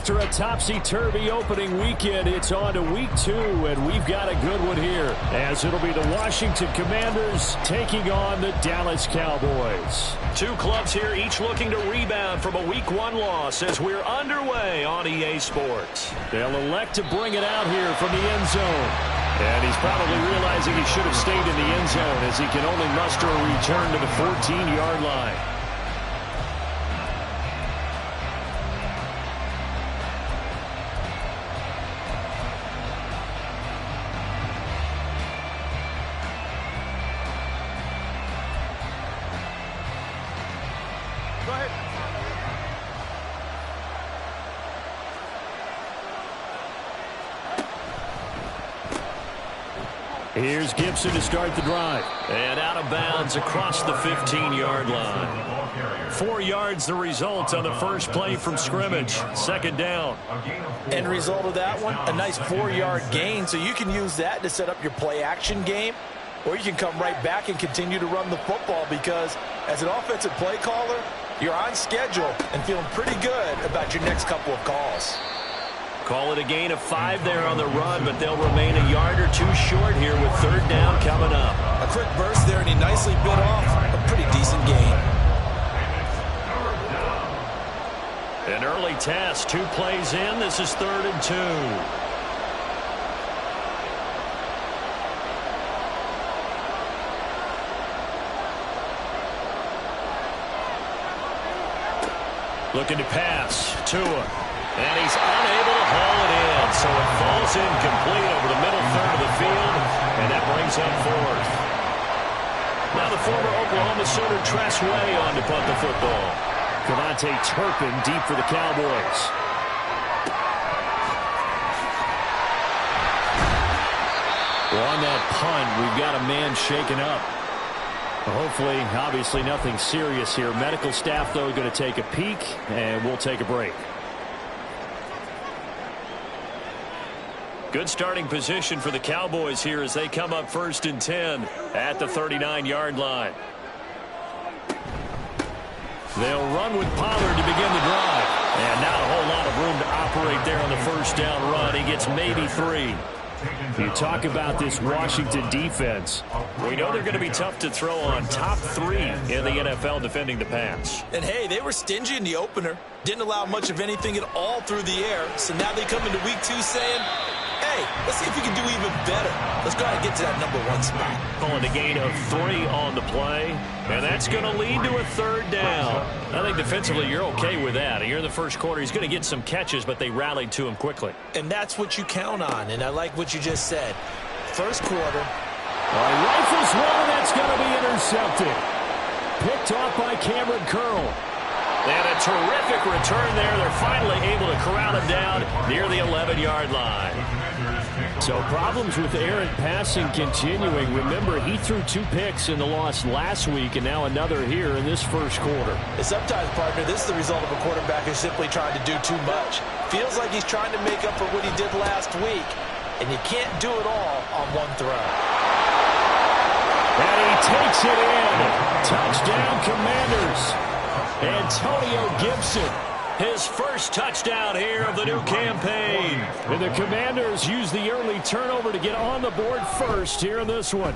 After a topsy-turvy opening weekend, it's on to week 2, and we've got a good one here, as it'll be the Washington Commanders taking on the Dallas Cowboys. Two clubs here, each looking to rebound from a week 1 loss as we're underway on EA Sports. They'll elect to bring it out here from the end zone. And he's probably realizing he should have stayed in the end zone as he can only muster a return to the 14-yard line. Here's Gibson to start the drive. And out of bounds across the 15-yard line. 4 yards the result on the first play from scrimmage. Second down. End result of that one, a nice 4-yard gain. So you can use that to set up your play-action game. Or you can come right back and continue to run the football because as an offensive play caller, you're on schedule and feeling pretty good about your next couple of calls. Call it a gain of 5 there on the run, but they'll remain a yard or 2 short here with third down coming up. A quick burst there, and he nicely bit off a pretty decent gain. An early test, 2 plays in. This is 3rd and 2. Looking to pass. Tua. And he's unable to haul it in, so it falls incomplete over the middle third of the field, and that brings up 4th. Now the former Oklahoma Sooner Tress Way on to punt the football. Cavante Turpin deep for the Cowboys. Well, on that punt, we've got a man shaken up. Hopefully, obviously nothing serious here. Medical staff, though, going to take a peek, and we'll take a break. Good starting position for the Cowboys here as they come up 1st and 10 at the 39-yard line. They'll run with Pollard to begin the drive. And not a whole lot of room to operate there on the first down run. He gets maybe 3. You talk about this Washington defense. We know they're going to be tough to throw on. Top 3 in the NFL defending the pass. And, hey, they were stingy in the opener. Didn't allow much of anything at all through the air. So now they come into week 2 saying, hey, let's see if we can do even better. Let's go ahead and get to that number 1 spot. Calling a gain of 3 on the play. And that's going to lead to a 3rd down. I think defensively you're okay with that. Here in the first quarter, he's going to get some catches, but they rallied to him quickly. And that's what you count on. And I like what you just said. First quarter. Rifles one, that's going to be intercepted. Picked off by Cameron Curl. And a terrific return there. They're finally able to corral him down near the 11-yard line. So problems with errant passing continuing. Remember, he threw 2 picks in the loss last week and now another here in this first quarter. And sometimes, partner, this is the result of a quarterback who's simply trying to do too much. Feels like he's trying to make up for what he did last week. And you can't do it all on one throw. And he takes it in. Touchdown, Commanders. Antonio Gibson. His first touchdown here of the new campaign. And the Commanders use the early turnover to get on the board first here in this one.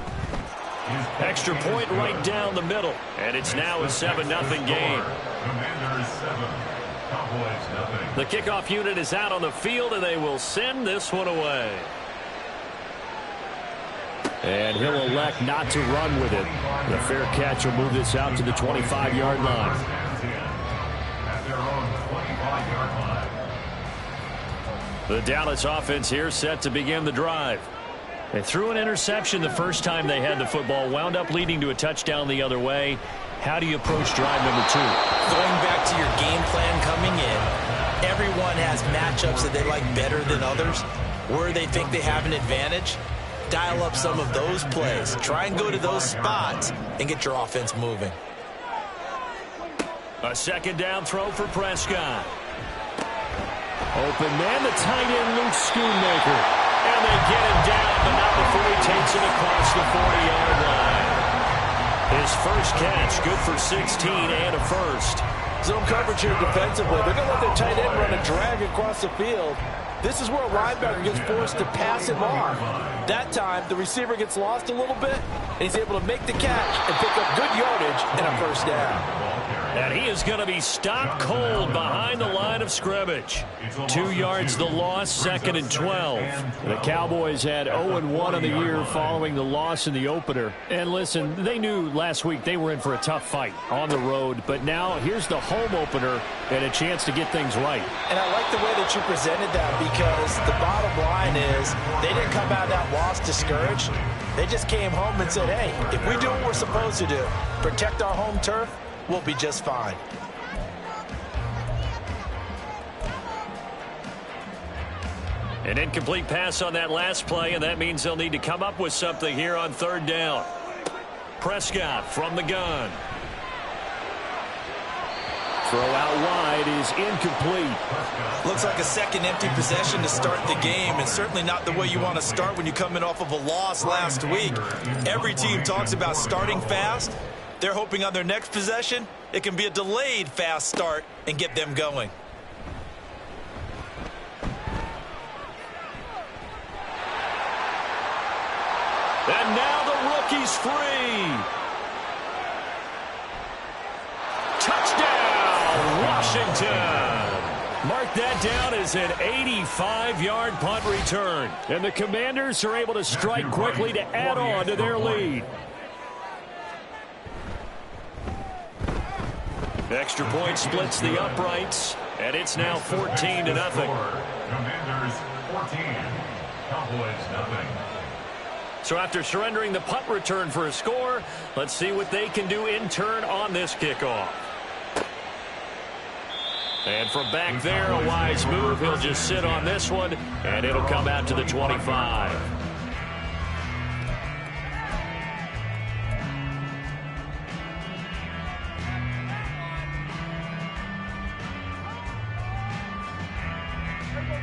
Extra point right down the middle. And it's now a 7-0 game. Commanders 7, Cowboys 0. The kickoff unit is out on the field, and they will send this one away. And he'll elect not to run with it. The fair catch will move this out to the 25-yard line. The Dallas offense here set to begin the drive. They threw an interception the first time they had the football, wound up leading to a touchdown the other way. How do you approach drive number 2? Going back to your game plan coming in, everyone has matchups that they like better than others. Where they think they have an advantage, dial up some of those plays. Try and go to those spots and get your offense moving. A second down throw for Prescott. Open man, the tight end, Luke Schoonmaker. And they get him down, but not before he takes it across the 40-yard line. His first catch, good for 16 and a first. Zone coverage here defensively. They're going to let their tight end run a drag across the field. This is where a linebacker gets forced to pass him off. That time, the receiver gets lost a little bit, and he's able to make the catch and pick up good yardage and a first down. And he is going to be stopped cold behind the line of scrimmage. 2 yards the loss, 2nd and 12. The Cowboys had 0-1 on the year following the loss in the opener. And listen, they knew last week they were in for a tough fight on the road. But now here's the home opener and a chance to get things right. And I like the way that you presented that, because the bottom line is they didn't come out of that loss discouraged. They just came home and said, hey, if we do what we're supposed to do, protect our home turf, we'll be just fine. An incomplete pass on that last play, and that means they'll need to come up with something here on 3rd down. Prescott from the gun. Throw out wide is incomplete. Looks like a second empty possession to start the game, and certainly not the way you want to start when you're coming off of a loss last week. Every team talks about starting fast. They're hoping on their next possession, it can be a delayed fast start and get them going. And now the rookie's free. Touchdown, Washington. Mark that down as an 85-yard punt return. And the Commanders are able to strike quickly to add on to their lead. Extra point splits the uprights, and it's now 14-0. Commanders 14, Cowboys nothing. So after surrendering the punt return for a score, let's see what they can do in turn on this kickoff. And from back there, a wise move. He'll just sit on this one, and it'll come out to the 25.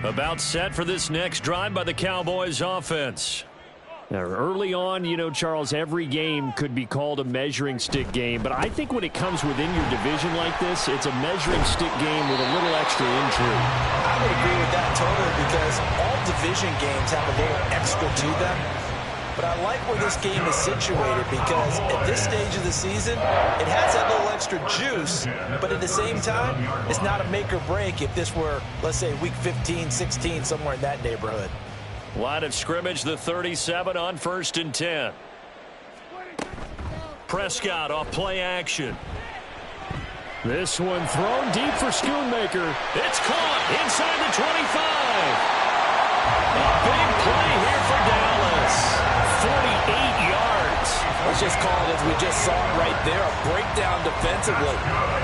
About set for this next drive by the Cowboys offense. Now, early on, you know, Charles, every game could be called a measuring stick game. But I think when it comes within your division like this, it's a measuring stick game with a little extra intrigue. I would agree with that totally, because all division games have a little extra to them. But I like where this game is situated, because at this stage of the season, it has that little extra juice. But at the same time, it's not a make or break if this were, let's say, week 15, 16, somewhere in that neighborhood. Line of scrimmage, the 37 on 1st and 10. Prescott off play action. This one thrown deep for Schoonmaker. It's caught inside the 25. A big play here for Dallas. 48 yards. Let's just call it as we just saw it right there, a breakdown defensively.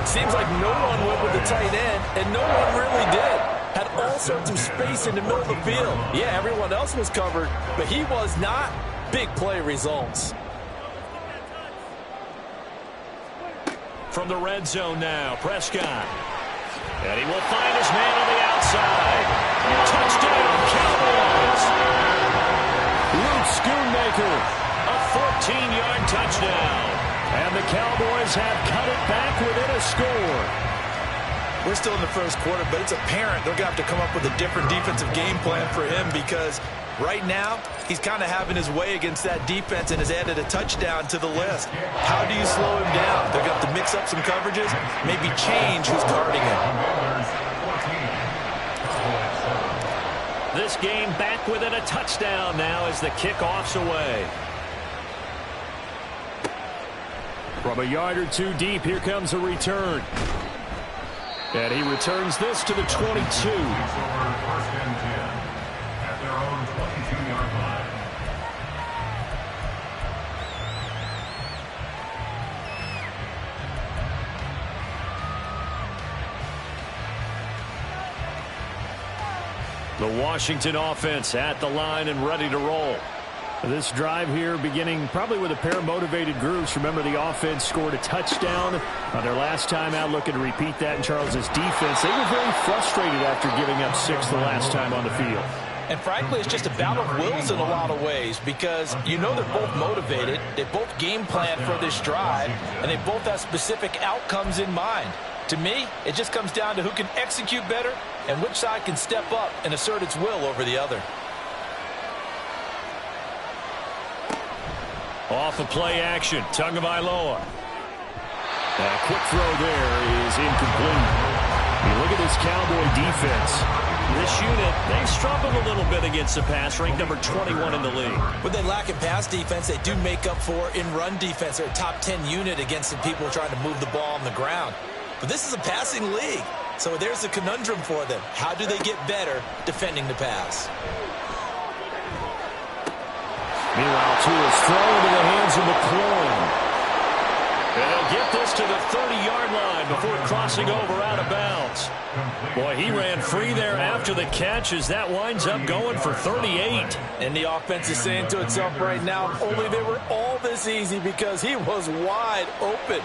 Seems like no one went with the tight end, and no one really did. Had all sorts of space in the middle of the field. Yeah, everyone else was covered, but he was not. Big play results. From the red zone now, Prescott. And he will find his man on the outside. Touchdown, Cowboys. Luke Schoonmaker. A 14-yard touchdown. And the Cowboys have cut it back within a score. We're still in the first quarter, but it's apparent they're going to have to come up with a different defensive game plan for him, because right now he's kind of having his way against that defense and has added a touchdown to the list. How do you slow him down? They're going to have to mix up some coverages, maybe change who's guarding him. This game back within a touchdown now as the kickoff's away. From a yard or two deep, here comes a return. And he returns this to the 22. First and 10 at their own 22-yard line. The Washington offense at the line and ready to roll. This drive here beginning probably with a pair of motivated groups. Remember, the offense scored a touchdown on their last time out, looking to repeat that in Charles's defense. They were very frustrated after giving up 6 the last time on the field. And frankly, it's just a battle of wills in a lot of ways, because you know they're both motivated, they both game plan for this drive, and they both have specific outcomes in mind. To me, it just comes down to who can execute better and which side can step up and assert its will over the other. Off of play action, Tagovailoa. A quick throw there is incomplete. You look at this Cowboy defense. This unit, they've struggled a little bit against the pass, ranked number 21 in the league. When they lack in pass defense, they do make up for in run defense. They're a top 10 unit against the people trying to move the ball on the ground. But this is a passing league, so there's a conundrum for them. How do they get better defending the pass? Meanwhile, Tua's throw into the hands of McLaurin. And he'll get this to the 30-yard line before crossing over out of bounds. Boy, he ran free there after the catch as that winds up going for 38. And the offense is saying to itself right now, only they were all this easy because he was wide open.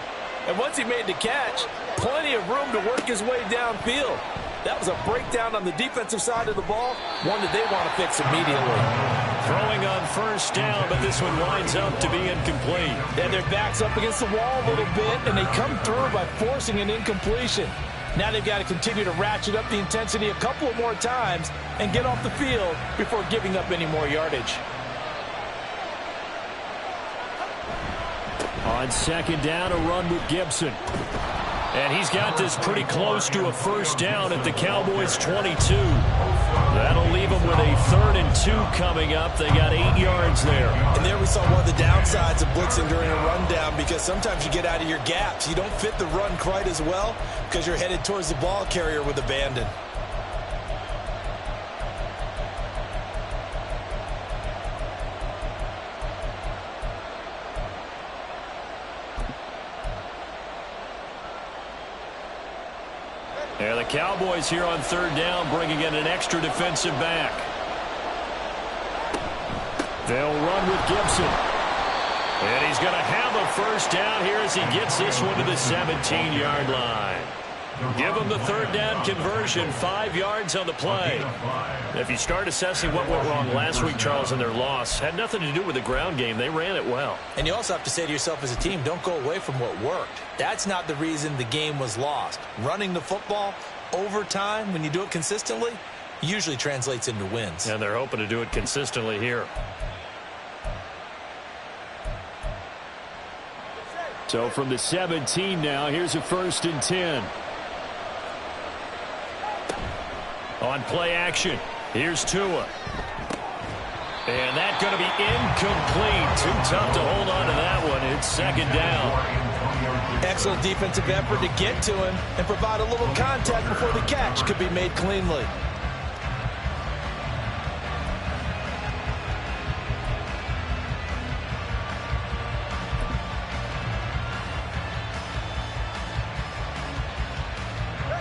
And once he made the catch, plenty of room to work his way downfield. That was a breakdown on the defensive side of the ball, one that they want to fix immediately. Throwing on first down, but this one winds up to be incomplete. And their back's up against the wall a little bit, and they come through by forcing an incompletion. Now they've got to continue to ratchet up the intensity a couple of more times and get off the field before giving up any more yardage. On second down, a run with Gibson. And he's got this pretty close to a first down at the Cowboys' 22. That'll leave them with a 3rd and 2 coming up. They got 8 yards there. And there we saw one of the downsides of blitzing during a rundown because sometimes you get out of your gaps. You don't fit the run quite as well because you're headed towards the ball carrier with abandon. Yeah, the Cowboys here on 3rd down, bringing in an extra defensive back. They'll run with Gibson. And he's going to have a first down here as he gets this one to the 17-yard line. Give him the 3rd down conversion, 5 yards on the play. If you start assessing what went wrong last week, Charles, in their loss, had nothing to do with the ground game. They ran it well. And you also have to say to yourself as a team, don't go away from what worked. That's not the reason the game was lost. Running the football over time, when you do it consistently, usually translates into wins. And they're hoping to do it consistently here. So from the 17 now, here's a 1st and 10. On play action, here's Tua. And that's going to be incomplete. Too tough to hold on to that one. It's 2nd down. Excellent defensive effort to get to him and provide a little contact before the catch could be made cleanly.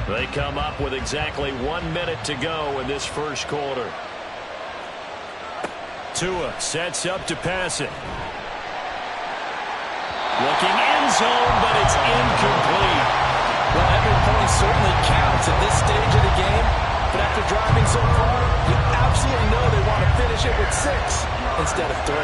They come up with exactly 1 minute to go in this first quarter. Tua sets up to pass it. Looking end zone, but it's incomplete. Well, every point certainly counts at this stage of the game, but after driving so far, you absolutely know they want to finish it with 6 instead of 3.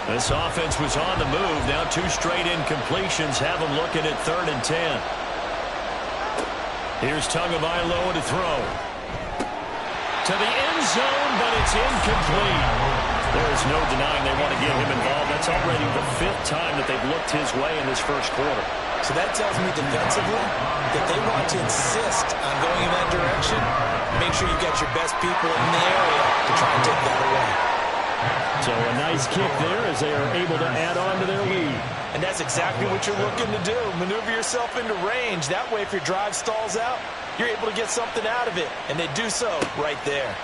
This offense was on the move. Now 2 straight incompletions have them looking at 3rd and 10. Here's Tagovailoa to throw. To the end zone, but it's incomplete. There is no denying they want to get him involved. That's already the 5th time that they've looked his way in this first quarter. So that tells me defensively that they want to insist on going in that direction. Make sure you got your best people in the area to try and take that away. So a nice kick there as they are able to add on to their lead. And that's exactly what you're looking to do. Maneuver yourself into range. That way, if your drive stalls out, you're able to get something out of it. And they do so right there.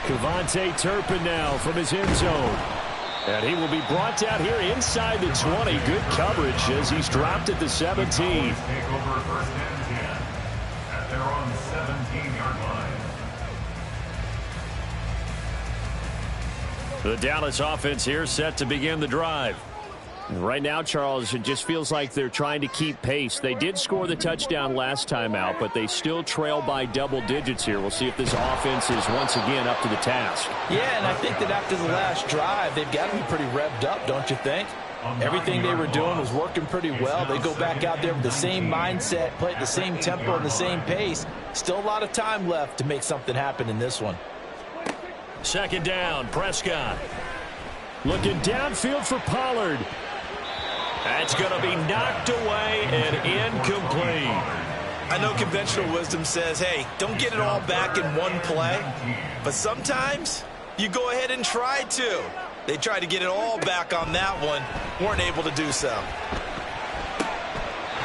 Kevontae Turpin now from his end zone. And he will be brought down here inside the 20. Good coverage as he's dropped at the 17. Take over 1st and 10 at their own 17-yard line. The Dallas offense here set to begin the drive. Right now, Charles, it just feels like they're trying to keep pace. They did score the touchdown last time out, but they still trail by double digits here. We'll see if this offense is once again up to the task. Yeah, and I think that after the last drive, they've got to be pretty revved up, don't you think? Everything they were doing was working pretty well. They go back out there with the same mindset, play at the same tempo and the same pace. Still a lot of time left to make something happen in this one. Second down, Prescott. Looking downfield for Pollard. That's going to be knocked away and incomplete. I know conventional wisdom says, hey, don't get it all back in one play. But sometimes you go ahead and try to. They tried to get it all back on that one. Weren't able to do so.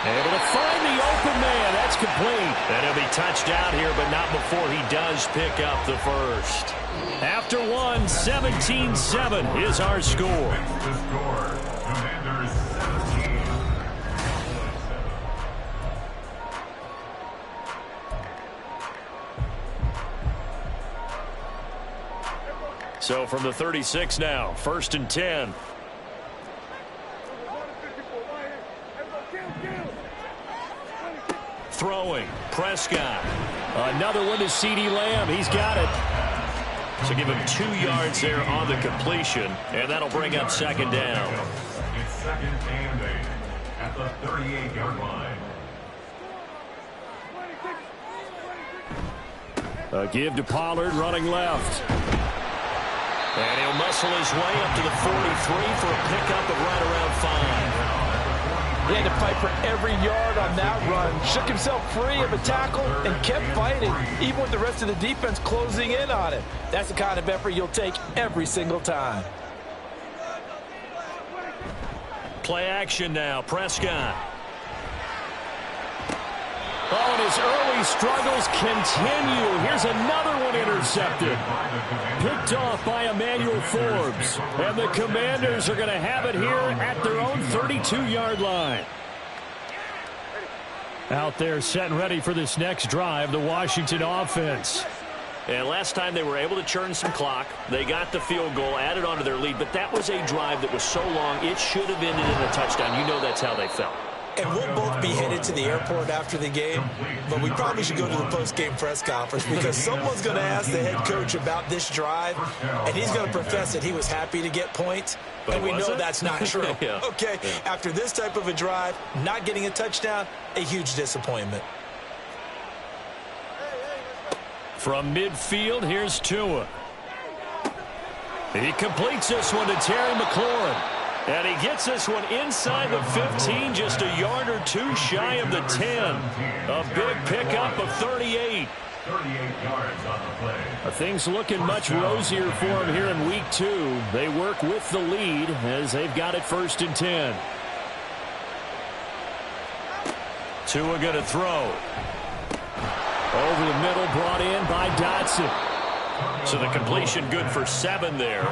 Able to find the open man. That's complete. And he'll be touched out here, but not before he does pick up the first. After one, 17-7 is our score. The score, Commanders 17. So from the 36 now, 1st and 10. Throwing, Prescott. Another one to CeeDee Lamb. He's got it. So give him 2 yards there on the completion, and that'll bring up second down. It's 2nd and 8 at the 38-yard line. A give to Pollard running left. And he'll muscle his way up to the 43 for a pickup of right around 5. He had to fight for every yard on that run. Shook himself free of a tackle and kept fighting, even with the rest of the defense closing in on him. That's the kind of effort you'll take every single time. Play action now, Prescott. Oh, and his early struggles continue. Here's another one intercepted. Picked off by Emmanuel Forbes. And the Commanders are going to have it here at their own 32-yard line. Out there set and ready for this next drive, the Washington offense. And last time they were able to churn some clock. They got the field goal, added on to their lead, but that was a drive that was so long it should have ended in a touchdown. You know that's how they felt. And we'll both be headed to the airport after the game, but we probably should go to the post-game press conference because someone's going to ask the head coach about this drive, and he's going to profess that he was happy to get points, but and we know that's not true. Yeah. Okay, yeah. After this type of a drive, not getting a touchdown, a huge disappointment. From midfield, here's Tua. He completes this one to Terry McLaurin. And he gets this one inside the 15, just a yard or two shy of the 10. A big pickup of 38. 38 yards on the play. Things looking much rosier for him here in week 2. They work with the lead as they've got it 1st and 10. Tua going to throw. Over the middle, brought in by Dotson. So the completion good for 7 there,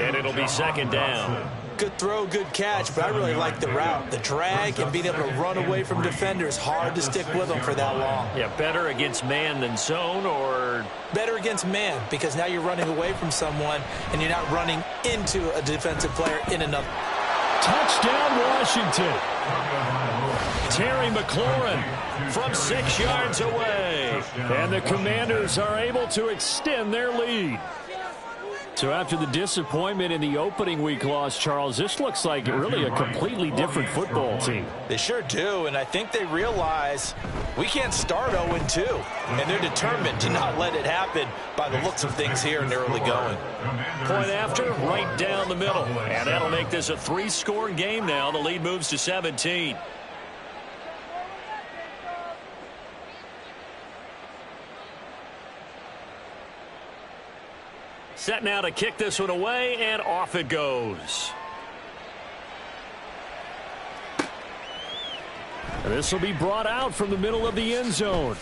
and it'll be 2nd down. Good throw, good catch, but I really like the route. The drag and being able to run away from defenders, hard to stick with them for that long. Yeah, better against man than zone, or? Better against man, because now you're running away from someone and you're not running into a defensive player in another. Touchdown, Washington. Terry McLaurin from 6 yards away. And the Commanders are able to extend their lead. So after the disappointment in the opening week loss, Charles, this looks like really a completely different football team. They sure do, and I think they realize we can't start 0-2, and they're determined to not let it happen by the looks of things here in the early going. Point after, right down the middle, and that'll make this a 3-score game now. The lead moves to 17. Set now to kick this one away, and off it goes. This will be brought out from the middle of the end zone.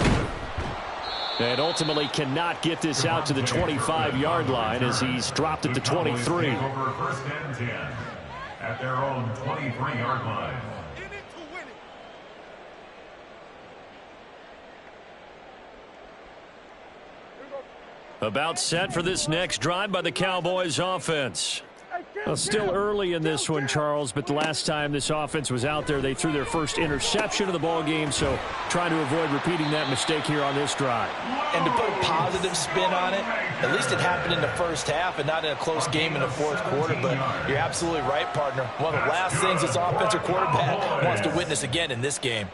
And ultimately cannot get this out to the 25-yard line as he's dropped at the 23. Over 1st and 10 at their own 23-yard line. About set for this next drive by the Cowboys offense. Well, still early in this one, Charles, but the last time this offense was out there, they threw their first interception of the ball game, so trying to avoid repeating that mistake here on this drive. And to put a positive spin on it, at least it happened in the first half and not in a close game in the fourth quarter, but you're absolutely right, partner. One of the last things this offensive quarterback wants to witness again in this game.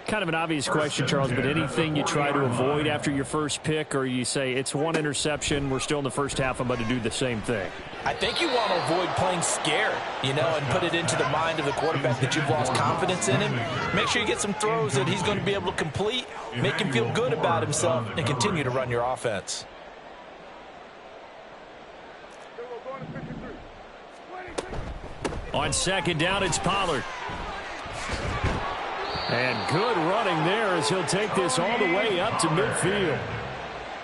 Kind of an obvious question, Charles, but anything you try to avoid after your first pick, or you say it's one interception, we're still in the first half, I'm about to do the same thing? I think you want to avoid playing scared, and put it into the mind of the quarterback that you've lost confidence in him. Make sure you get some throws that he's going to be able to complete, make him feel good about himself, and continue to run your offense. On second down, it's Pollard. And good running there as he'll take this all the way up to midfield.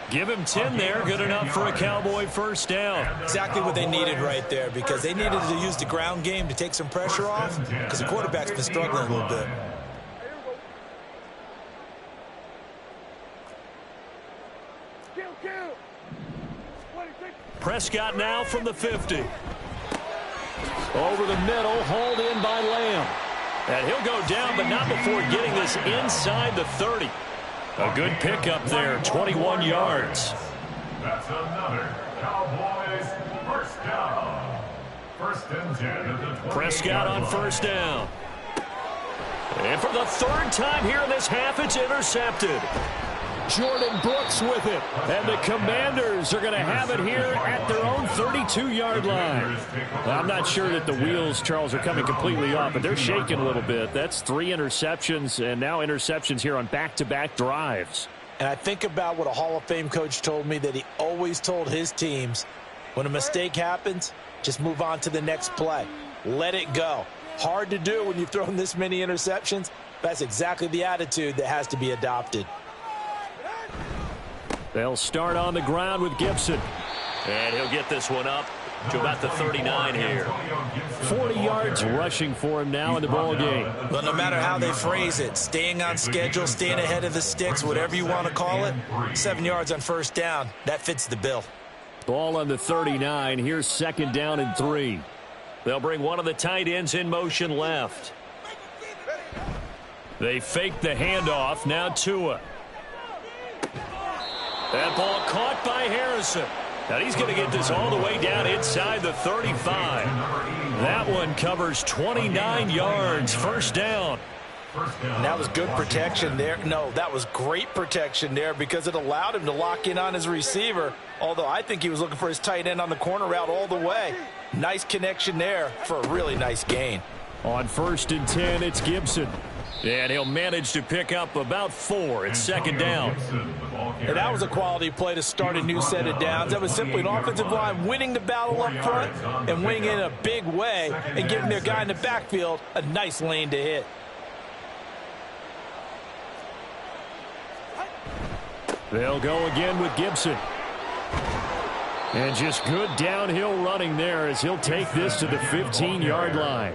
Give him 10 there. Good enough for a Cowboy first down. Exactly what they needed right there, because they needed to use the ground game to take some pressure off, because the quarterback's been struggling a little bit. Prescott now from the 50. Over the middle, hauled in by Lamb. And he'll go down, but not before getting this inside the 30. A good pickup there, 21 yards. That's another Cowboys first down. First and 10 at the 20. Prescott on first down. And for the third time here in this half, it's intercepted. Jordan Brooks with it. And the Commanders are going to have it here at their own 32-yard line. Well, I'm not sure that the wheels, Charles, are coming completely off, but they're shaking a little bit. That's 3 interceptions, and now interceptions here on back-to-back drives. And I think about what a Hall of Fame coach told me, that he always told his teams, when a mistake happens, just move on to the next play. Let it go. Hard to do when you've thrown this many interceptions. That's exactly the attitude that has to be adopted. They'll start on the ground with Gibson. And he'll get this one up to about the 39 here. 40 yards rushing for him now in the ball game. Well, no matter how they phrase it, staying on schedule, staying ahead of the sticks, whatever you want to call it, 7 yards on first down, that fits the bill. Ball on the 39. Here's second down and 3. They'll bring one of the tight ends in motion left. They fake the handoff. Now Tua. That ball caught by Harrison. Now he's going to get this all the way down inside the 35. That one covers 29 yards. First down. And that was good protection there. No, that was great protection there, because it allowed him to lock in on his receiver, although I think he was looking for his tight end on the corner route all the way. Nice connection there for a really nice gain. On first and 10, it's Gibson. And he'll manage to pick up about 4. It's second down. And that was a quality play to start a new set of downs. That was simply an offensive line winning the battle up front and winning in a big way and giving their guy in the backfield a nice lane to hit. They'll go again with Gibson. And just good downhill running there as he'll take this to the 15-yard line.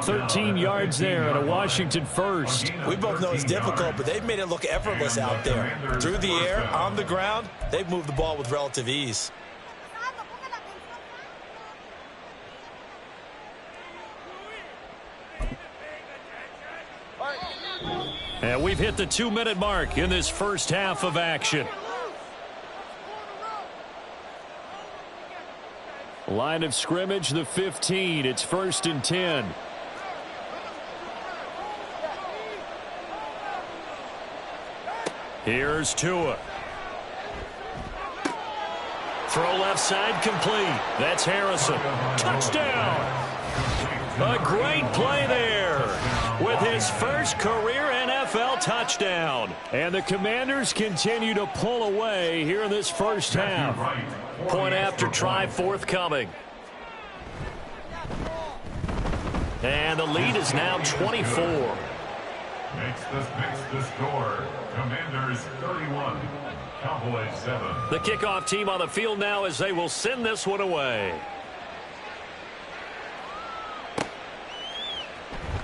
13 yards there and a Washington first. We both know it's difficult, but they've made it look effortless out there. Through the air, on the ground, they've moved the ball with relative ease. And we've hit the 2-minute mark in this first half of action. Line of scrimmage, the 15. It's first and 10. Here's Tua. Throw left side complete. That's Harrison. Touchdown! A great play there with his first career NFL touchdown. And the Commanders continue to pull away here in this first half. Point after try forthcoming. And the lead is now 24. Makes the score. Commanders 31, Cowboys 7. The kickoff team on the field now as they will send this one away.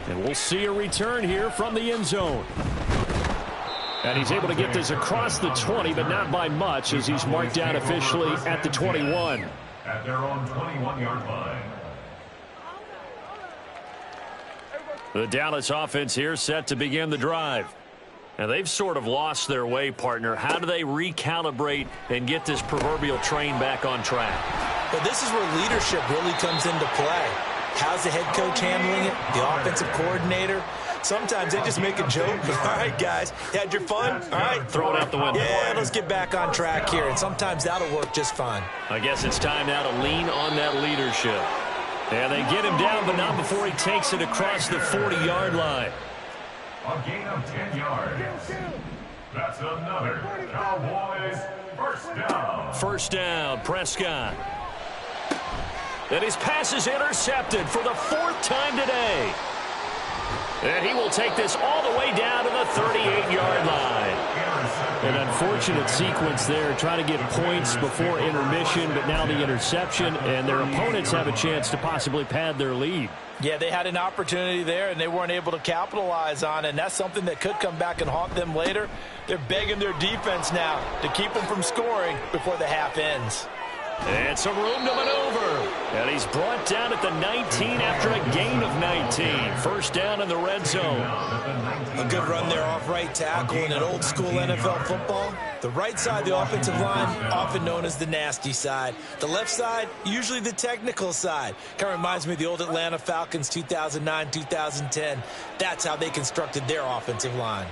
And we'll see a return here from the end zone. And he's able to get this across the 20, but not by much, as he's marked down officially at the 21. At their own 21-yard line. The Dallas offense here set to begin the drive. And they've sort of lost their way, partner. How do they recalibrate and get this proverbial train back on track? But this is where leadership really comes into play. How's the head coach handling it? The offensive coordinator? Sometimes they just make a joke. All right, guys, you had your fun? All right. Throw it out the window. Yeah, let's get back on track here. And sometimes that'll work just fine. I guess it's time now to lean on that leadership. And they get him down, but not before he takes it across the 40-yard line. A gain of 10 yards. That's another Cowboys first down. First down, Prescott. And his pass is intercepted for the 4th time today. And he will take this all the way down to the 38-yard line. An unfortunate sequence there, trying to get points before intermission, but now the interception, and their opponents have a chance to possibly pad their lead. Yeah, they had an opportunity there, and they weren't able to capitalize on it, and that's something that could come back and haunt them later. They're begging their defense now to keep them from scoring before the half ends. And some room to maneuver. And he's brought down at the 19 after a gain of 19. First down in the red zone. A good run there off right tackle in an old school NFL football. The right side of the offensive line, often known as the nasty side. The left side, usually the technical side. Kind of reminds me of the old Atlanta Falcons 2009-2010. That's how they constructed their offensive line.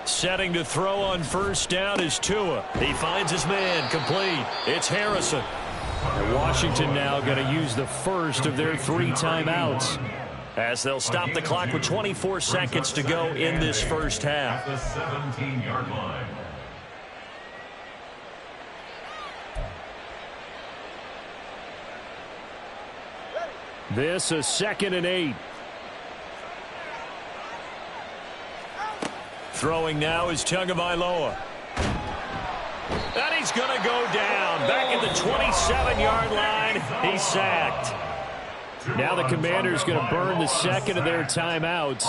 Setting to throw on first down is Tua. He finds his man, complete. It's Harrison. And Washington now going to use the first of their 3 timeouts, as they'll stop the clock with 24 seconds to go in this first half. The 17-yard line. This a 2nd and 8. Throwing now is Tagovailoa. And he's going to go down. Back at the 27-yard line. He's sacked. Now the Commanders going to burn the 2nd of their timeouts.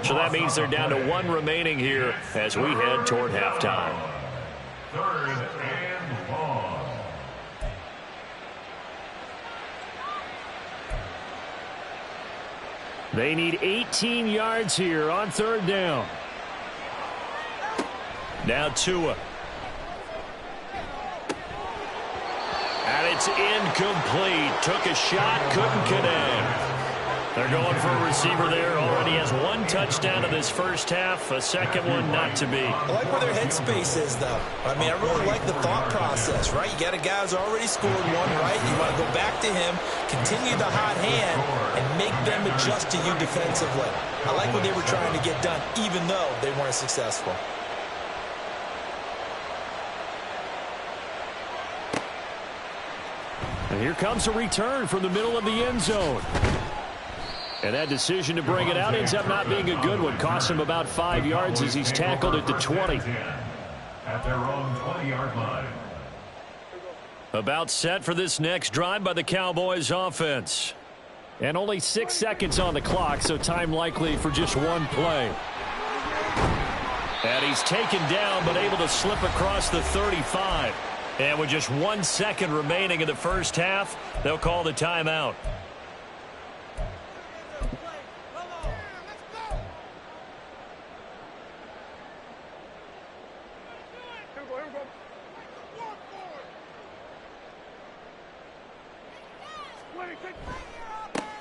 So that means they're down to 1 remaining here as we head toward halftime. 3rd and long. They need 18 yards here on 3rd down. Now Tua. And it's incomplete. Took a shot, couldn't connect. They're going for a receiver there. Already has 1 touchdown in this first half. A second one not to be. I like where their headspace is, though. I mean, I really like the thought process, right? You got a guy who's already scored 1, right? You want to go back to him, continue the hot hand, and make them adjust to you defensively. I like what they were trying to get done, even though they weren't successful. And here comes a return from the middle of the end zone. And that decision to bring it out ends up not being a good one. Costs him about 5 yards as he's tackled at the 20. At their own 20-yard line. About set for this next drive by the Cowboys offense. And only 6 seconds on the clock, so time likely for just 1 play. And he's taken down but able to slip across the 35. And with just 1 second remaining in the first half, they'll call the timeout.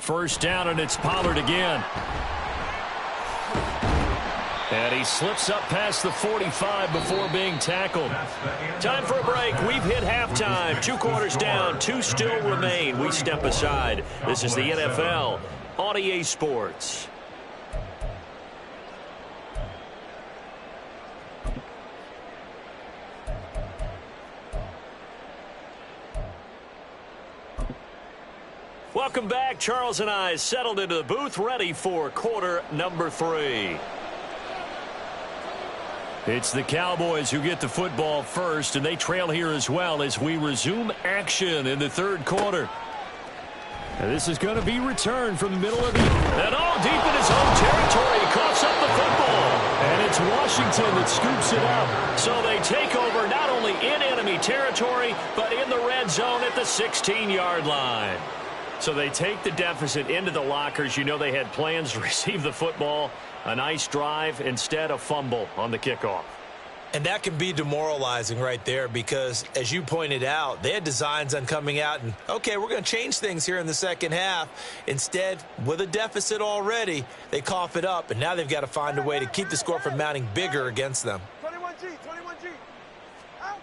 First down, and it's Pollard again. And he slips up past the 45 before being tackled. Time for a break. We've hit halftime. 2 quarters down, 2 still remain. We step aside. This is the NFL on EA Sports. Welcome back. Charles and I settled into the booth, ready for quarter number 3. It's the Cowboys who get the football first, and they trail here as well as we resume action in the 3rd quarter. And this is going to be returned from the middle of the... And all deep in his own territory, he coughs up the football. And it's Washington that scoops it up. So they take over not only in enemy territory, but in the red zone at the 16-yard line. So they take the deficit into the lockers. You know they had plans to receive the football. A nice drive, instead a fumble on the kickoff. And that can be demoralizing right there because, as you pointed out, they had designs on coming out and, okay, we're going to change things here in the second half. Instead, with a deficit already, they cough it up, and now they've got to find a way to keep the score from mounting bigger against them. 21G. Out.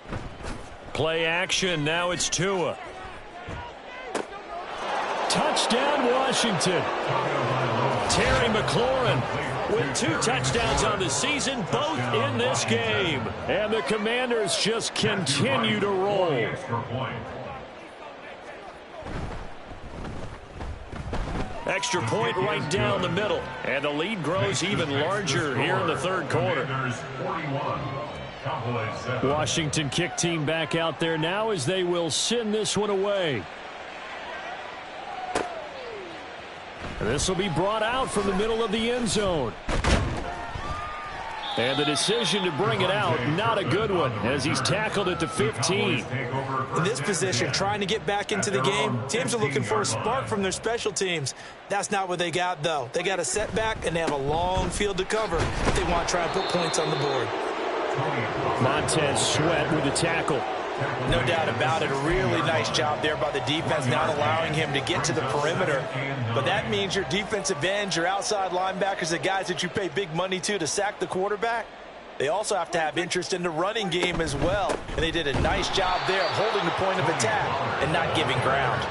Play action. Now it's Tua. Touchdown, Washington. Terry McLaurin with 2 touchdowns on the season, both in this game. And the Commanders just continue to roll. Extra point right down the middle. And the lead grows even larger here in the third quarter. Washington kick team back out there now as they will send this one away. This will be brought out from the middle of the end zone. And the decision to bring it out, not a good one, as he's tackled at the 15. In this position, trying to get back into the game, teams are looking for a spark from their special teams. That's not what they got, though. They got a setback, and they have a long field to cover if they want to try and put points on the board. Montez Sweat with the tackle. No doubt about it. A really nice job there by the defense, not allowing him to get to the perimeter. But that means your defensive ends, your outside linebackers, the guys that you pay big money to sack the quarterback, they also have to have interest in the running game as well. And they did a nice job there of holding the point of attack and not giving ground.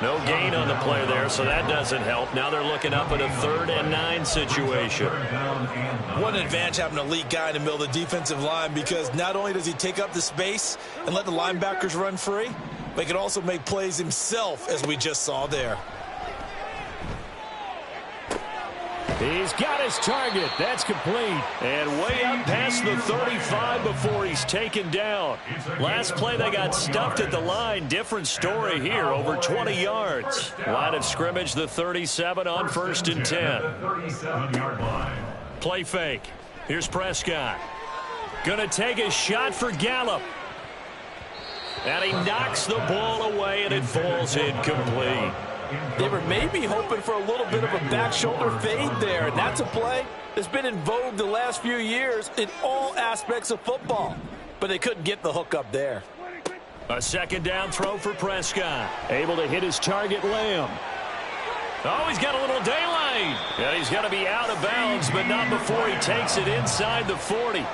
No gain on the play there, so that doesn't help. Now they're looking up at a 3rd and 9 situation. What an advantage having an elite guy in the middle of the defensive line, because not only does he take up the space and let the linebackers run free, but he can also make plays himself, as we just saw there. He's got his target. That's complete. And way up past the 35 before he's taken down. Last play, they got stuffed at the line. Different story here, over 20 yards. Line of scrimmage, the 37 on 1st and 10. Play fake. Here's Prescott. Gonna take a shot for Gallup. And he knocks the ball away, and it falls incomplete. They were maybe hoping for a little bit of a back shoulder fade there, and that's a play that's been in vogue the last few years in all aspects of football. But they couldn't get the hook up there. A 2nd down throw for Prescott. Able to hit his target, Lamb. Oh, he's got a little daylight. And he's got to be out of bounds, but not before he takes it inside the 40.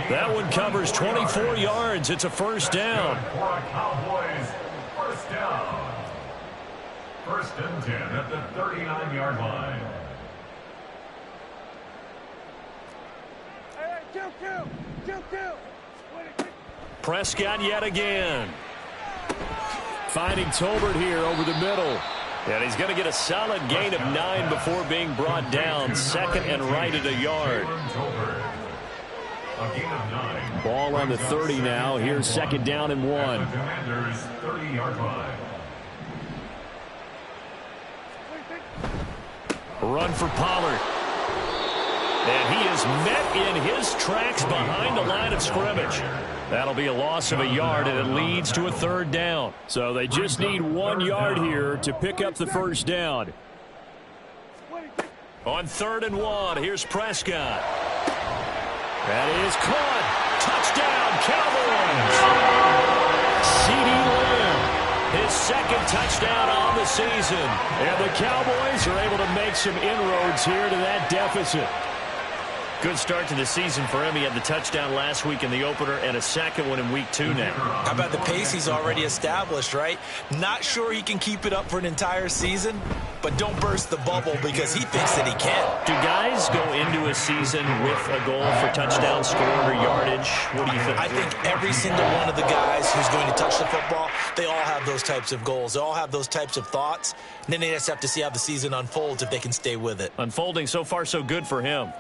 That one covers 24 yards. It's a 1st down. Cowboys, 1st down. 1st and 10 at the 39-yard line. Hey, kill. Prescott yet again. Finding Tolbert here over the middle. And he's going to get a solid gain of 9 before being brought down. 2nd and right at a yard. Ball on the 30 now. Here's 2nd down and 1. Commanders 30-yard line. Run for Pollard. And he is met in his tracks behind the line of scrimmage. That'll be a loss of a yard, and it leads to a 3rd down. So they just need 1 yard here to pick up the 1st down. On 3rd and 1, here's Prescott. That is caught. Touchdown, Cowboys. CeeDee Lamb. His 2nd touchdown on the season. And the Cowboys are able to make some inroads here to that deficit. Good start to the season for him. He had the touchdown last week in the opener and a 2nd one in week 2 now. How about the pace he's already established, right? Not sure he can keep it up for an entire season, but don't burst the bubble because he thinks that he can. Do guys go into a season with a goal for touchdown scored or yardage? What do you think? I think every single one of the guys who's going to touch the football, they all have those types of goals. They all have those types of thoughts. And then they just have to see how the season unfolds if they can stay with it. Unfolding so far so good for him.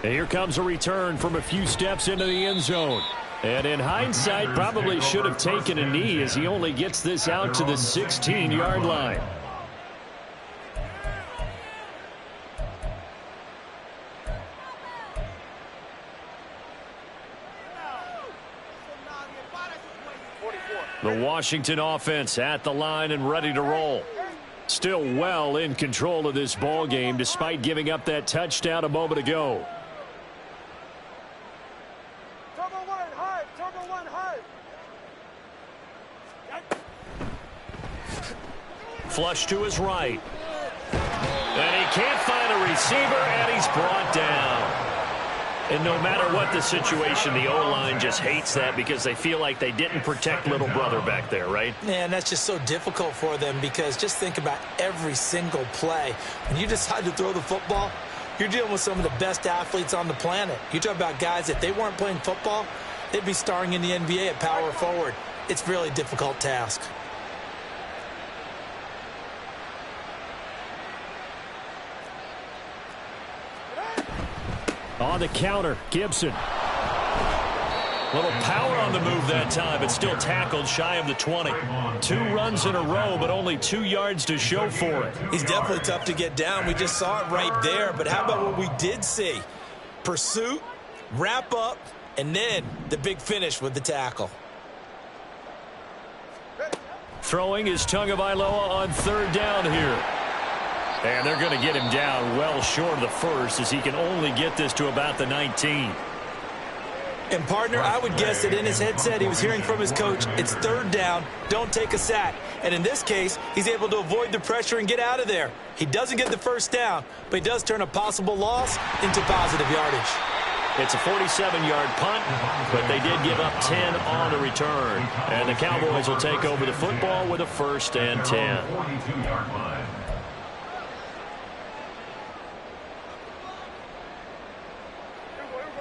And here comes a return from a few steps into the end zone. And in hindsight, probably should have taken a knee as he only gets this out to the 16-yard line. The Washington offense at the line and ready to roll. Still well in control of this ball game despite giving up that touchdown a moment ago. Turbo one, high. Turbo one, high. Flush to his right. And he can't find a receiver, and he's brought down. And no matter what the situation, the O-line just hates that because they feel like they didn't protect little brother back there, right? Yeah, and that's just so difficult for them because just think about every single play. When you decide to throw the football, you're dealing with some of the best athletes on the planet. You talk about guys, if they weren't playing football, they'd be starring in the NBA at power forward. It's a really difficult task. On the counter, Gibson. Little power on the move that time, but still tackled shy of the 20. 2 runs in a row, but only 2 yards to show for it. He's definitely tough to get down. We just saw it right there. But how about what we did see? Pursuit, wrap up, and then the big finish with the tackle. Throwing is Tagovailoa on 3rd down here. And they're going to get him down well short of the first as he can only get this to about the 19. And, partner, I would guess that in his headset he was hearing from his coach, it's 3rd down, don't take a sack. And in this case, he's able to avoid the pressure and get out of there. He doesn't get the 1st down, but he does turn a possible loss into positive yardage. It's a 47-yard punt, but they did give up 10 on the return. And the Cowboys will take over the football with a 1st and 10. 42-yard line.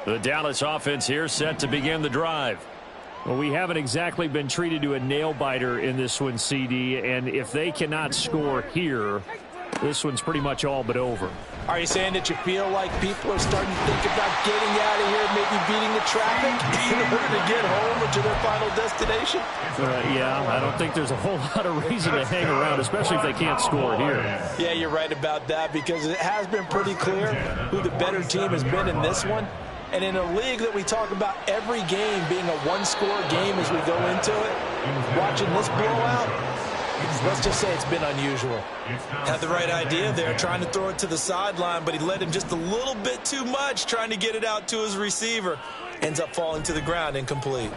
The Dallas offense here set to begin the drive. Well, we haven't exactly been treated to a nail-biter in this one, CD, and if they cannot score here, this one's pretty much all but over. Are you saying that you feel like people are starting to think about getting out of here, maybe beating the traffic in order to get home or to their final destination? Yeah, I don't think there's a whole lot of reason to hang around, especially if they can't score here. Yeah, you're right about that because it has been pretty clear who the better team has been in this one. And in a league that we talk about every game being a one-score game as we go into it, watching this blowout, let's just say it's been unusual. Had the right idea there, trying to throw it to the sideline, but he led him just a little bit too much, trying to get it out to his receiver. Ends up falling to the ground, incomplete.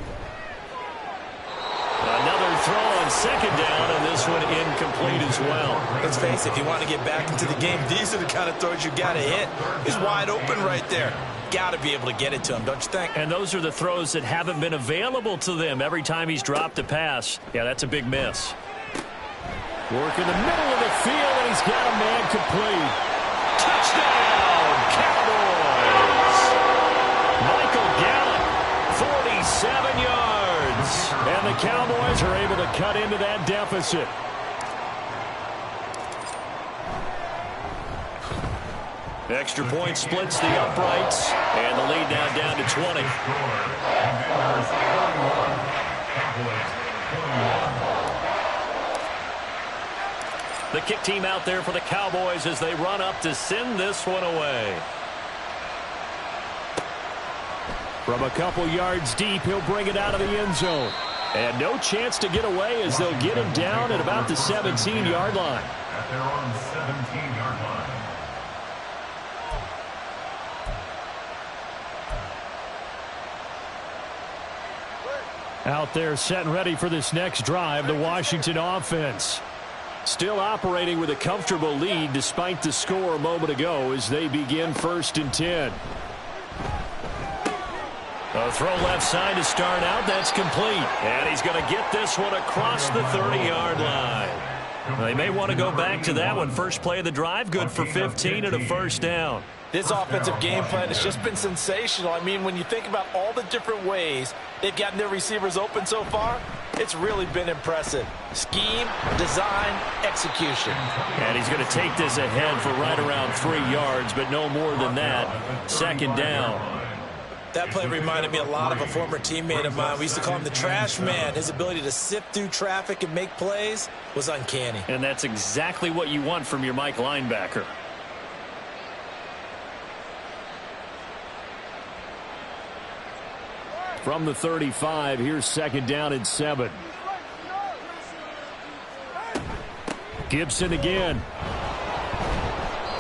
Another throw on 2nd down, and this one incomplete as well. Let's face it, if you want to get back into the game, these are the kind of throws you got to hit. He's wide open right there. Got to be able to get it to him, don't you think? And those are the throws that haven't been available to them every time he's dropped a pass. Yeah, that's a big miss. Work in the middle of the field, and he's got a man complete. Touchdown, Cowboys! Michael Gallup, 47 yards. And the Cowboys are able to cut into that deficit. Extra point splits the uprights, and the lead now down to 20. The kick team out there for the Cowboys as they run up to send this one away. From a couple yards deep, he'll bring it out of the end zone. And no chance to get away as they'll get him down at about the 17-yard line. At their own 17-yard line. Out there set and ready for this next drive, the Washington offense. Still operating with a comfortable lead despite the score a moment ago as they begin 1st and 10. A throw left side to start out. That's complete. And he's going to get this one across the 30-yard line. They may want to go back to that one. First play of the drive, good for 15 and a 1st down. This offensive game plan has just been sensational. I mean, when you think about all the different ways they've gotten their receivers open so far, it's really been impressive. Scheme, design, execution. And he's going to take this ahead for right around 3 yards, but no more than that. 2nd down. That play reminded me a lot of a former teammate of mine. We used to call him the trash man. His ability to sift through traffic and make plays was uncanny. And that's exactly what you want from your Mike linebacker. From the 35, here's 2nd down and 7. Gibson again.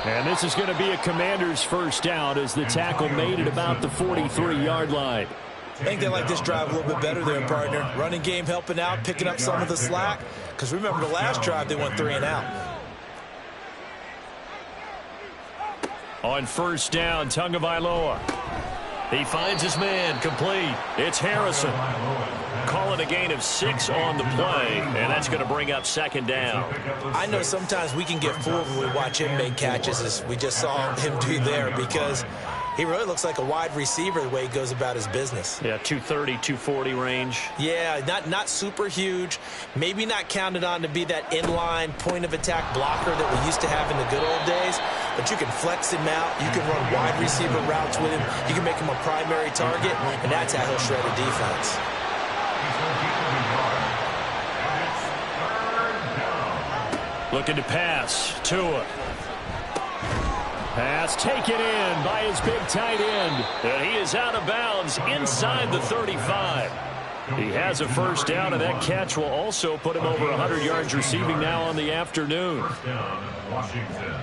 And this is going to be a Commanders first down as the tackle made at about the 43-yard line. I think they like this drive a little bit better there, partner. Running game helping out, picking up some of the slack. Because remember the last drive, they went 3 and out. On first down, Tagovailoa. He finds his man, complete. It's Harrison. Call it a gain of 6 on the play, and that's going to bring up second down. I know sometimes we can get fooled when we watch him make catches, as we just saw him do there, because he really looks like a wide receiver the way he goes about his business. Yeah, 230, 240 range. Yeah, not super huge. Maybe not counted on to be that inline point-of-attack blocker that we used to have in the good old days. But you can flex him out. You can run wide receiver routes with him. You can make him a primary target, and that's how he'll shred a defense. Looking to pass. Tua. Pass taken in by his big tight end. And he is out of bounds inside the 35. He has a first down, and that catch will also put him over 100 yards receiving now on the afternoon. First down, Washington.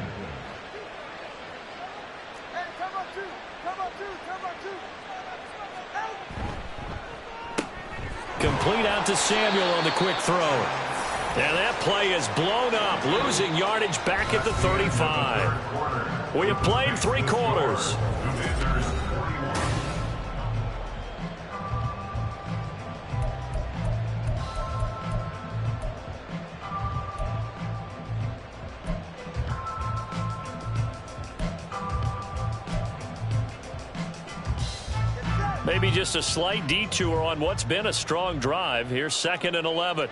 Hey, come on, two. Complete out to Samuel on the quick throw. And that play is blown up, losing yardage back at the 35. We have played 3 quarters. Maybe just a slight detour on what's been a strong drive. Here's 2nd and 11.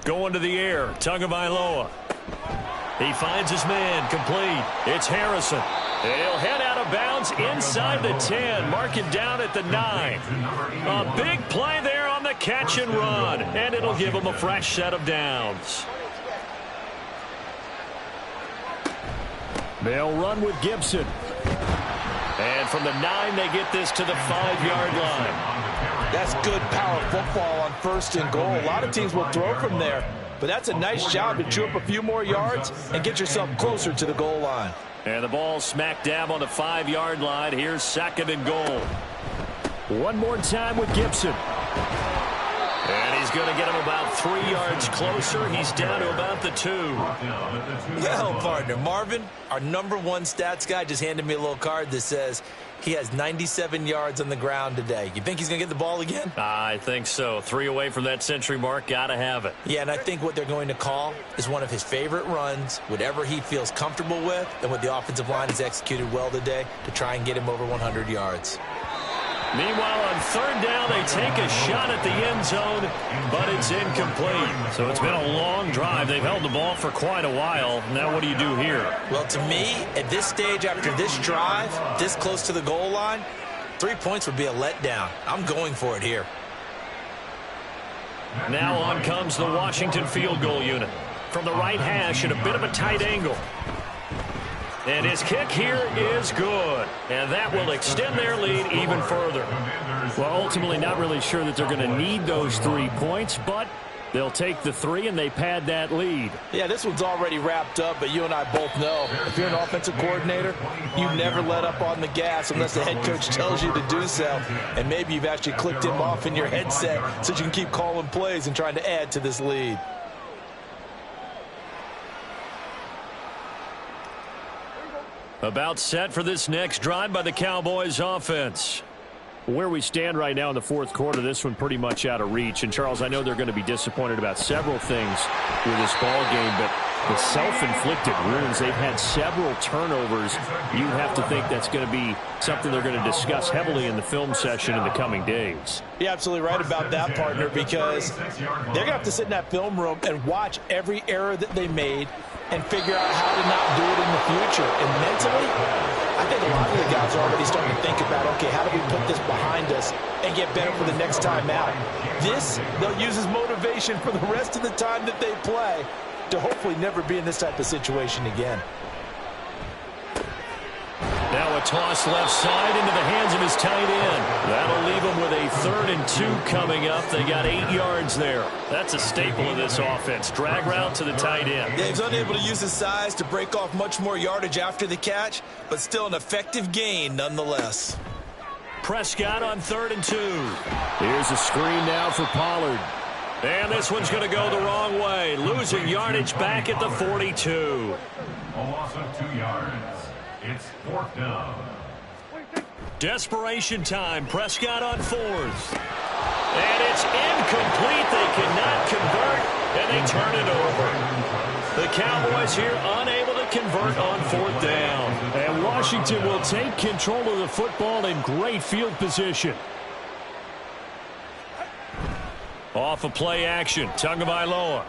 Going to the air, Tagovailoa. He finds his man, complete. It's Harrison. And he'll head out of bounds inside the 10, mark it down at the 9. A big play there on the catch and run, and it'll give him a fresh set of downs. They'll run with Gibson. And from the 9, they get this to the 5-yard line. That's good power football on 1st and goal. A lot of teams will throw from there, but that's a nice job to chew up a few more yards and get yourself closer to the goal line. And the ball smack dab on the 5-yard line. Here's 2nd and goal. One more time with Gibson. And he's going to get him about 3 yards closer. He's down to about the 2. Well, partner, Marvin, our #1 stats guy, just handed me a little card that says he has 97 yards on the ground today. You think he's going to get the ball again? I think so. 3 away from that century mark. Got to have it. Yeah, and I think what they're going to call is one of his favorite runs, whatever he feels comfortable with, and what the offensive line has executed well today to try and get him over 100 yards. Meanwhile, on 3rd down, they take a shot at the end zone, but it's incomplete. So it's been a long drive. They've held the ball for quite a while. Now what do you do here? Well, to me, at this stage, after this drive, this close to the goal line, 3 points would be a letdown. I'm going for it here. Now on comes the Washington field goal unit. From the right hash at a bit of a tight angle. And his kick here is good. And that will extend their lead even further. Well, ultimately not really sure that they're going to need those 3 points, but they'll take the 3 and they pad that lead. Yeah, this one's already wrapped up, but you and I both know if you're an offensive coordinator, you never let up on the gas unless the head coach tells you to do so. And maybe you've actually clicked him off in your headset so you can keep calling plays and trying to add to this lead. About set for this next drive by the Cowboys offense. Where we stand right now in the 4th quarter, this one pretty much out of reach. And, Charles, I know they're going to be disappointed about several things with this ball game, but the self-inflicted wounds, they've had several turnovers. You have to think that's going to be something they're going to discuss heavily in the film session in the coming days. You're absolutely right about that, partner, because they're going to have to sit in that film room and watch every error that they made and figure out how to not do it in the future. And mentally, I think a lot of the guys are already starting to think about, okay, how do we put this behind us and get better for the next time out? This, they'll use as motivation for the rest of the time that they play to hopefully never be in this type of situation again. Now a toss left side into the hands of his tight end. That'll leave him with a 3rd and 2 coming up. They got 8 yards there. That's a staple of this offense. Drag route to the tight end. Yeah, he's unable to use his size to break off much more yardage after the catch, but still an effective gain nonetheless. Prescott on 3rd and 2. Here's a screen now for Pollard. And this one's going to go the wrong way. Losing yardage back at the 42. A loss of 2 yards. It's 4th down. Desperation time. Prescott on 4th. And it's incomplete. They cannot convert, and they turn it over. The Cowboys here unable to convert on 4th down. And Washington will take control of the football in great field position. Off of play action. Tagovailoa.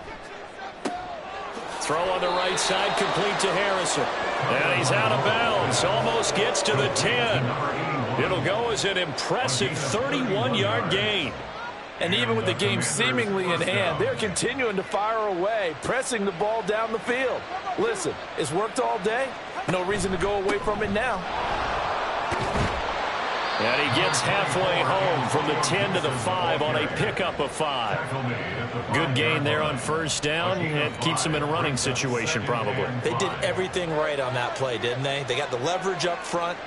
Throw on the right side, complete to Harrison. And he's out of bounds. Almost gets to the 10. It'll go as an impressive 31-yard gain. And even with the game seemingly in hand, they're continuing to fire away, pressing the ball down the field. Listen, it's worked all day. No reason to go away from it now. And he gets halfway home from the 10 to the 5 on a pickup of 5. Good gain there on 1st down. It keeps him in a running situation probably. They did everything right on that play, didn't they? They got the leverage up front,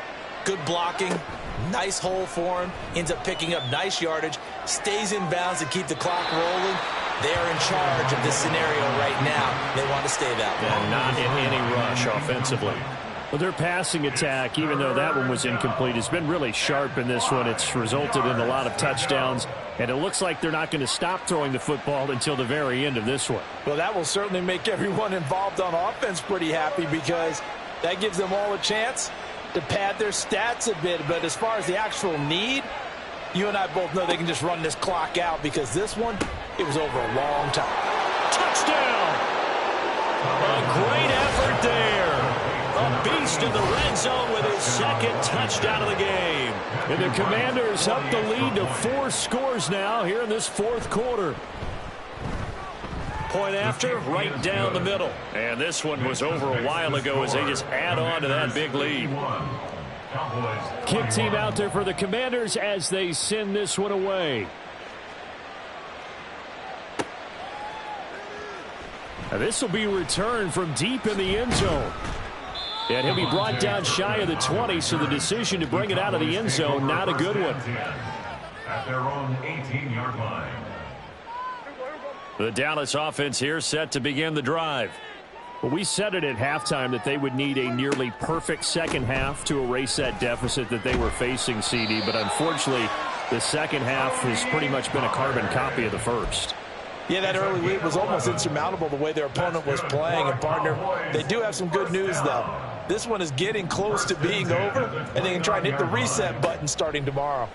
good blocking, nice hole for him, ends up picking up nice yardage, stays in bounds to keep the clock rolling. They're in charge of this scenario right now. They want to stay that way. And not in any rush offensively. Well, their passing attack, even though that one was incomplete, has been really sharp in this one. It's resulted in a lot of touchdowns, and it looks like they're not going to stop throwing the football until the very end of this one. Well, that will certainly make everyone involved on offense pretty happy because that gives them all a chance to pad their stats a bit. But as far as the actual need, you and I both know they can just run this clock out because this one, it was over a long time. Touchdown! A great effort there. A beast in the red zone with his 2nd touchdown of the game. And the Commanders up the lead to 4 scores now here in this 4th quarter. Point after, right down the middle. And this one was over a while ago as they just add on to that big lead. Kick team out there for the Commanders as they send this one away. Now this will be returned from deep in the end zone. And he'll be brought down shy of the 20, so the decision to bring it out of the end zone, not a good one. At their own 18-yard line. The Dallas offense here set to begin the drive. Well, we said it at halftime that they would need a nearly perfect second half to erase that deficit that they were facing, CD. But unfortunately, the second half has pretty much been a carbon copy of the first. Yeah, that early lead was almost insurmountable the way their opponent was playing. And, partner, they do have some good news, though. This one is getting close to being over, and they can try and hit the reset button starting tomorrow.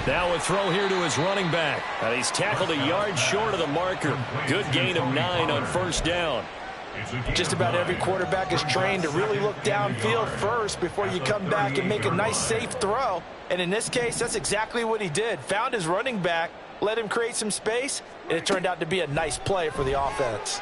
Now a throw here to his running back. And he's tackled a yard short of the marker. Good gain of 9 on 1st down. Just about every quarterback is trained to really look downfield first before you come back and make a nice, safe throw. And in this case, that's exactly what he did. Found his running back, let him create some space, and it turned out to be a nice play for the offense.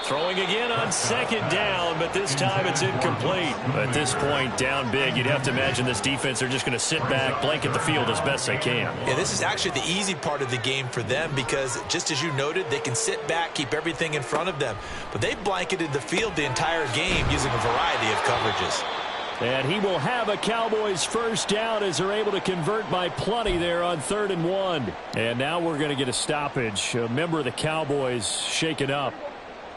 Throwing again on 2nd down, but this time it's incomplete. At this point, down big, you'd have to imagine this defense are just going to sit back, blanket the field as best they can. Yeah, this is actually the easy part of the game for them because, just as you noted, they can sit back, keep everything in front of them. But they blanketed the field the entire game using a variety of coverages. And he will have a Cowboys 1st down as they're able to convert by plenty there on 3rd and 1. And now we're going to get a stoppage. A member of the Cowboys shaken up.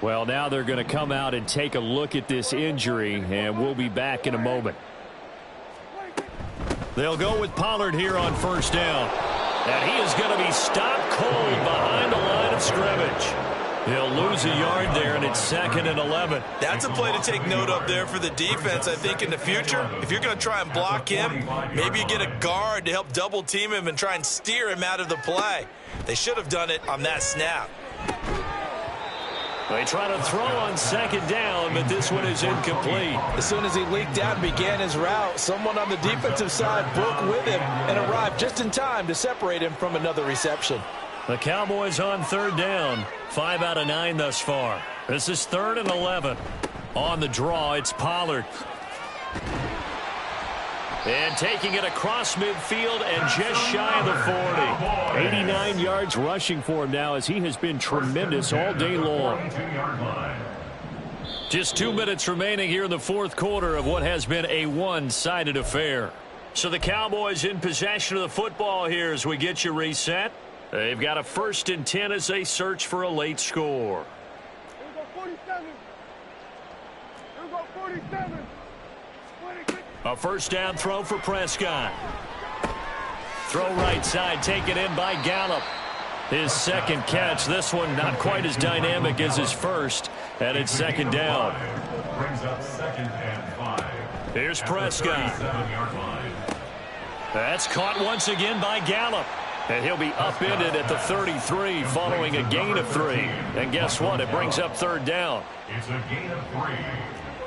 Well, now they're going to come out and take a look at this injury, and we'll be back in a moment. They'll go with Pollard here on 1st down. And he is going to be stopped cold behind the line of scrimmage. He'll lose a yard there, and it's 2nd and 11. That's a play to take note of there for the defense, I think, in the future. If you're going to try and block him, maybe you get a guard to help double-team him and try and steer him out of the play. They should have done it on that snap. They try to throw on 2nd down, but this one is incomplete. As soon as he leaked out and began his route, someone on the defensive side broke with him and arrived just in time to separate him from another reception. The Cowboys on 3rd down. 5 out of 9 thus far. This is 3rd and 11. On the draw, it's Pollard. And taking it across midfield and just shy of the 40. 89 yards rushing for him now as he has been tremendous all day long. Just 2 minutes remaining here in the fourth quarter of what has been a one-sided affair. So the Cowboys in possession of the football here as we get you reset. They've got a 1st and 10 as they search for a late score. Here we go 47. Here we go 47. A first down throw for Prescott. Throw right side, taken in by Gallup. His second catch. This one not quite as dynamic as his first. And it's 2nd down. Brings up 2nd and 5. Here's Prescott. That's caught once again by Gallup. And he'll be upended at the 33 following a gain of 3. And guess what? It brings up 3rd down. It's a gain of 3.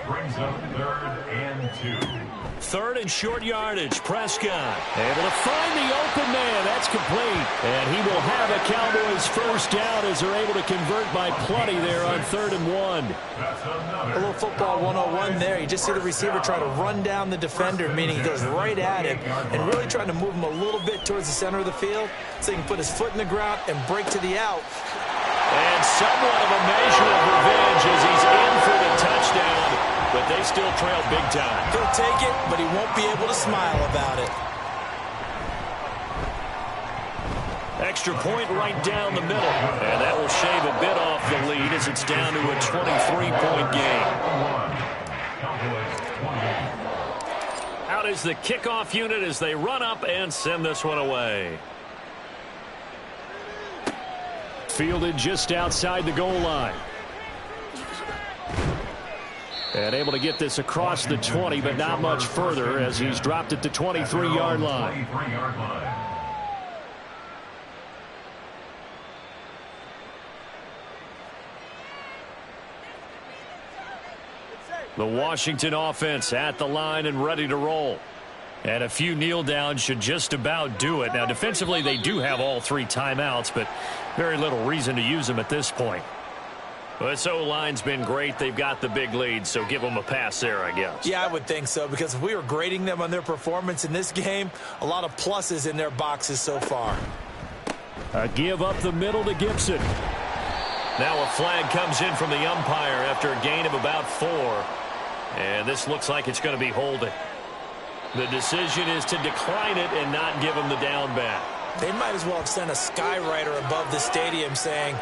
Brings up 3rd and 2. 3rd and short yardage. Prescott able to find the open man. That's complete. And he will have a Cowboys first down as they're able to convert by plenty there on 3rd and 1. A little football 101 there. You just see the receiver try to run down the defender, meaning he goes right at him and really trying to move him a little bit towards the center of the field so he can put his foot in the ground and break to the out. And somewhat of a measure of revenge as he's in for the touchdown. But they still trail big time. He'll take it, but he won't be able to smile about it. Extra point right down the middle. And that will shave a bit off the lead as it's down to a 23-point game. Out is the kickoff unit as they run up and send this one away. Fielded just outside the goal line. And able to get this across the 20, but not much further as he's dropped at the 23-yard line. The Washington offense at the line and ready to roll. And a few kneel downs should just about do it. Now, defensively, they do have all 3 timeouts, but very little reason to use them at this point. Well, this O-line's been great. They've got the big lead, so give them a pass there, I guess. Yeah, I would think so, because if we were grading them on their performance in this game, a lot of pluses in their boxes so far. A give up the middle to Gibson. Now a flag comes in from the umpire after a gain of about 4. And this looks like it's going to be holding. The decision is to decline it and not give him the down back. They might as well have sent a skywriter above the stadium saying,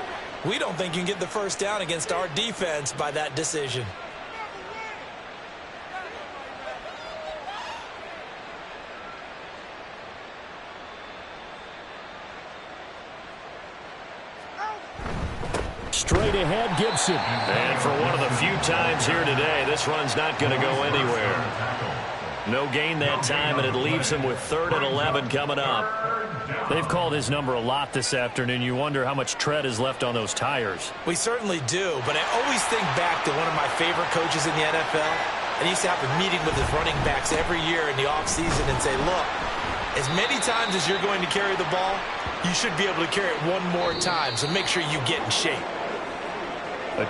we don't think you can get the first down against our defense by that decision. Straight ahead, Gibson. And for one of the few times here today, this run's not going to go anywhere. No gain that time, and it leaves him with 3rd and 11 coming up. They've called his number a lot this afternoon. You wonder how much tread is left on those tires. We certainly do, but I always think back to one of my favorite coaches in the NFL. And he used to have a meeting with his running backs every year in the offseason and say, look, as many times as you're going to carry the ball, you should be able to carry it one more time, so make sure you get in shape.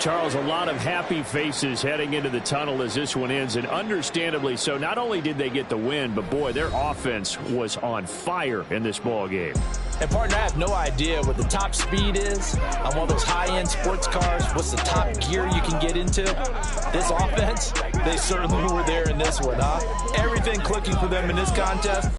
Charles, a lot of happy faces heading into the tunnel as this one ends, and understandably so. Not only did they get the win, but boy, their offense was on fire in this ball game. And partner, I have no idea what the top speed is on one of those high-end sports cars. What's the top gear you can get into? This offense, they certainly were there in this one, huh? Everything clicking for them in this contest.